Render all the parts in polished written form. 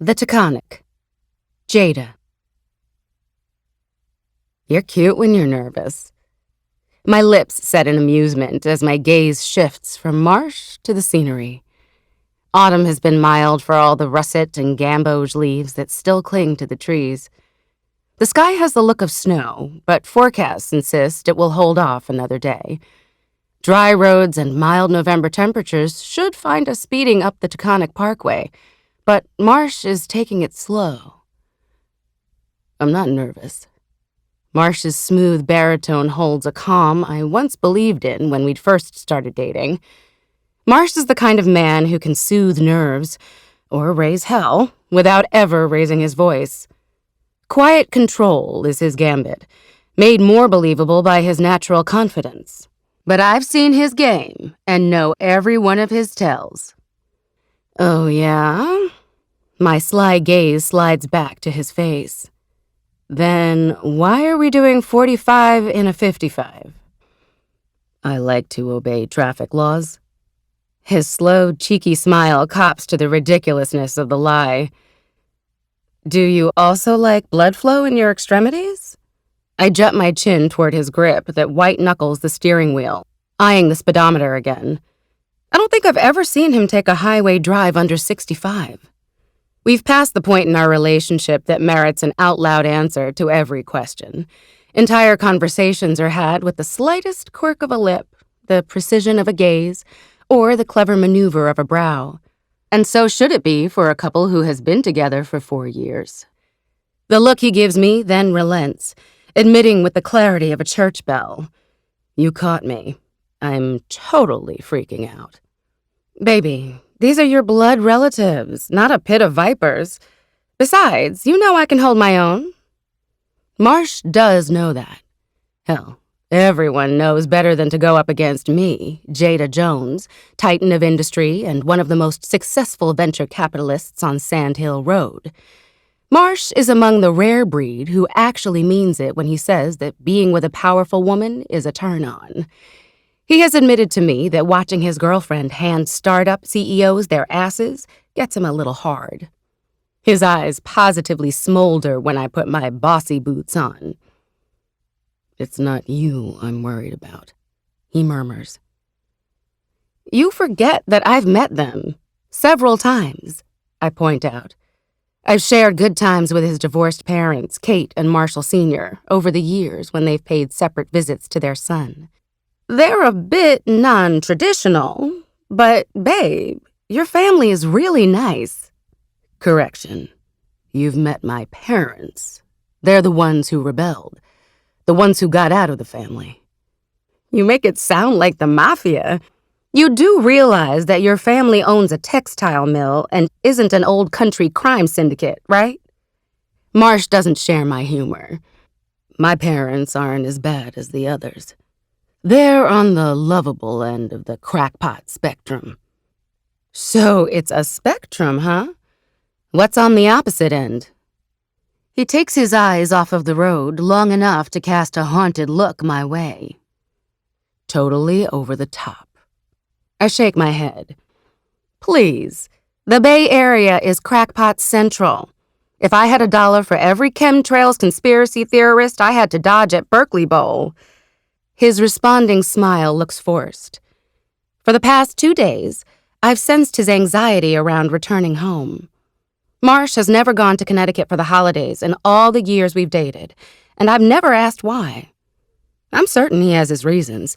The Taconic. Jada. You're cute when you're nervous. My lips set in amusement as my gaze shifts from Marsh to the scenery. Autumn has been mild for all the russet and gamboge leaves that still cling to the trees. The sky has the look of snow, but forecasts insist it will hold off another day. Dry roads and mild November temperatures should find us speeding up the Taconic Parkway, but Marsh is taking it slow. I'm not nervous. Marsh's smooth baritone holds a calm I once believed in when we'd first started dating. Marsh is the kind of man who can soothe nerves, or raise hell, without ever raising his voice. Quiet control is his gambit, made more believable by his natural confidence. But I've seen his game and know every one of his tells. Oh, yeah? My sly gaze slides back to his face. Then why are we doing 45 in a 55? I like to obey traffic laws. His slow, cheeky smile cops to the ridiculousness of the lie. Do you also like blood flow in your extremities? I jut my chin toward his grip that white-knuckles the steering wheel, eyeing the speedometer again. I don't think I've ever seen him take a highway drive under 65. We've passed the point in our relationship that merits an out-loud answer to every question. Entire conversations are had with the slightest quirk of a lip, the precision of a gaze, or the clever maneuver of a brow. And so should it be for a couple who has been together for 4 years. The look he gives me then relents, admitting with the clarity of a church bell. You caught me. I'm totally freaking out. Baby, these are your blood relatives, not a pit of vipers. Besides, you know I can hold my own. Marsh does know that. Hell, everyone knows better than to go up against me, Jada Jones, titan of industry and one of the most successful venture capitalists on Sand Hill Road. Marsh is among the rare breed who actually means it when he says that being with a powerful woman is a turn-on. He has admitted to me that watching his girlfriend hand startup CEOs their asses gets him a little hard. His eyes positively smolder when I put my bossy boots on. It's not you I'm worried about, he murmurs. You forget that I've met them several times, I point out. I've shared good times with his divorced parents, Kate and Marshall Sr., over the years when they've paid separate visits to their son. They're a bit non-traditional, but, babe, your family is really nice. Correction. You've met my parents. They're the ones who rebelled, the ones who got out of the family. You make it sound like the mafia. You do realize that your family owns a textile mill and isn't an old country crime syndicate, right? Marsh doesn't share my humor. My parents aren't as bad as the others. They're on the lovable end of the crackpot spectrum. So it's a spectrum, huh? What's on the opposite end? He takes his eyes off of the road long enough to cast a haunted look my way. Totally over the top. I shake my head. Please, the Bay Area is crackpot central. If I had $1 for every chemtrails conspiracy theorist I had to dodge at Berkeley Bowl. His responding smile looks forced. For the past 2 days, I've sensed his anxiety around returning home. Marsh has never gone to Connecticut for the holidays in all the years we've dated, and I've never asked why. I'm certain he has his reasons.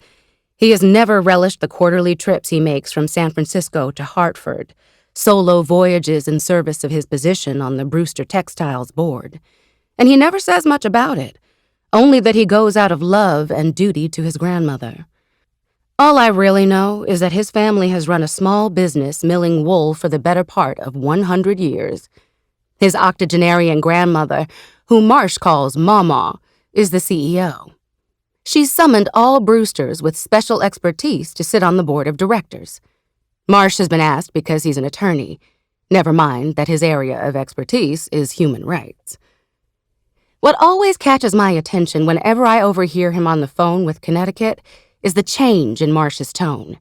He has never relished the quarterly trips he makes from San Francisco to Hartford, solo voyages in service of his position on the Brewster Textiles board. And he never says much about it, only that he goes out of love and duty to his grandmother. All I really know is that his family has run a small business milling wool for the better part of 100 years. His octogenarian grandmother, whom Marsh calls Mama, is the CEO. She's summoned all Brewsters with special expertise to sit on the board of directors. Marsh has been asked because he's an attorney. Never mind that his area of expertise is human rights. What always catches my attention whenever I overhear him on the phone with Connecticut is the change in Marsh's tone,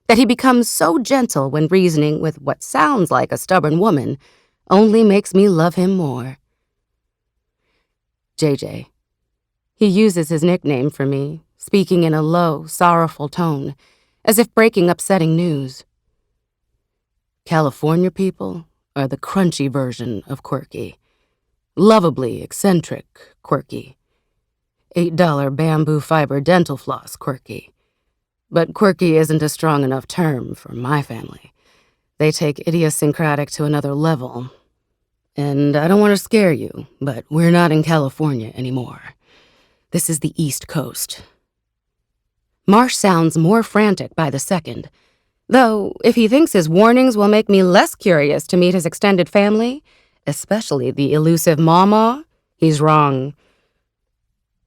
that he becomes so gentle when reasoning with what sounds like a stubborn woman, only makes me love him more. JJ. He uses his nickname for me, speaking in a low, sorrowful tone, as if breaking upsetting news. California people are the crunchy version of quirky. Lovably eccentric quirky. $8 bamboo fiber dental floss quirky. But quirky isn't a strong enough term for my family. They take idiosyncratic to another level. And I don't want to scare you, but we're not in California anymore. This is the East Coast. Marsh sounds more frantic by the second, though if he thinks his warnings will make me less curious to meet his extended family, especially the elusive Mama, he's wrong.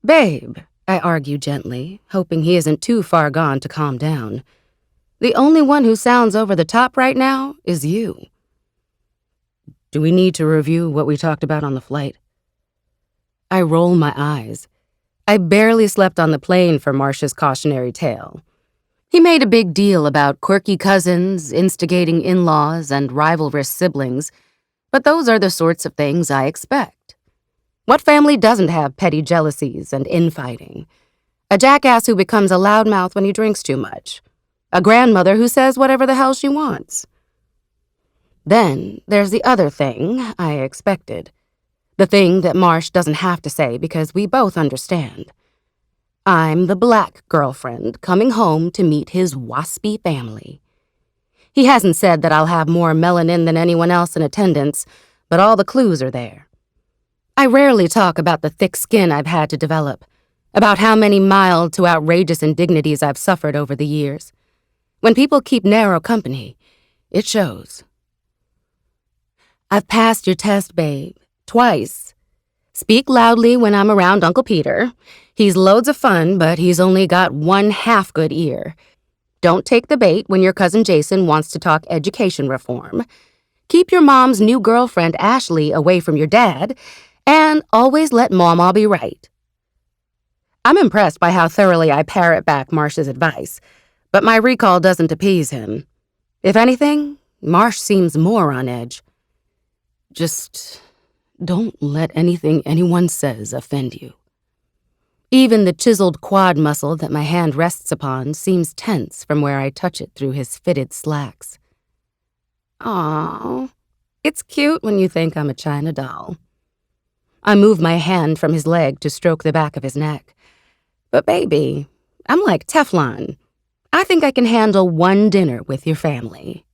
Babe, I argue gently, hoping he isn't too far gone to calm down. The only one who sounds over the top right now is you. Do we need to review what we talked about on the flight? I roll my eyes. I barely slept on the plane for Marsh's cautionary tale. He made a big deal about quirky cousins, instigating in-laws, and rivalrous siblings, but those are the sorts of things I expect. What family doesn't have petty jealousies and infighting? A jackass who becomes a loudmouth when he drinks too much. A grandmother who says whatever the hell she wants. Then there's the other thing I expected. The thing that Marsh doesn't have to say because we both understand. I'm the black girlfriend coming home to meet his waspy family. He hasn't said that I'll have more melanin than anyone else in attendance, but all the clues are there. I rarely talk about the thick skin I've had to develop, about how many mild to outrageous indignities I've suffered over the years. When people keep narrow company, it shows. I've passed your test, babe. Twice. Speak loudly when I'm around Uncle Peter. He's loads of fun, but he's only got one half-good ear. Don't take the bait when your cousin Jason wants to talk education reform. Keep your mom's new girlfriend Ashley away from your dad, and always let Mama be right. I'm impressed by how thoroughly I parrot back Marsh's advice, but my recall doesn't appease him. If anything, Marsh seems more on edge. Just don't let anything anyone says offend you. Even the chiseled quad muscle that my hand rests upon seems tense from where I touch it through his fitted slacks. Aww, it's cute when you think I'm a China doll. I move my hand from his leg to stroke the back of his neck. But baby, I'm like Teflon. I think I can handle one dinner with your family.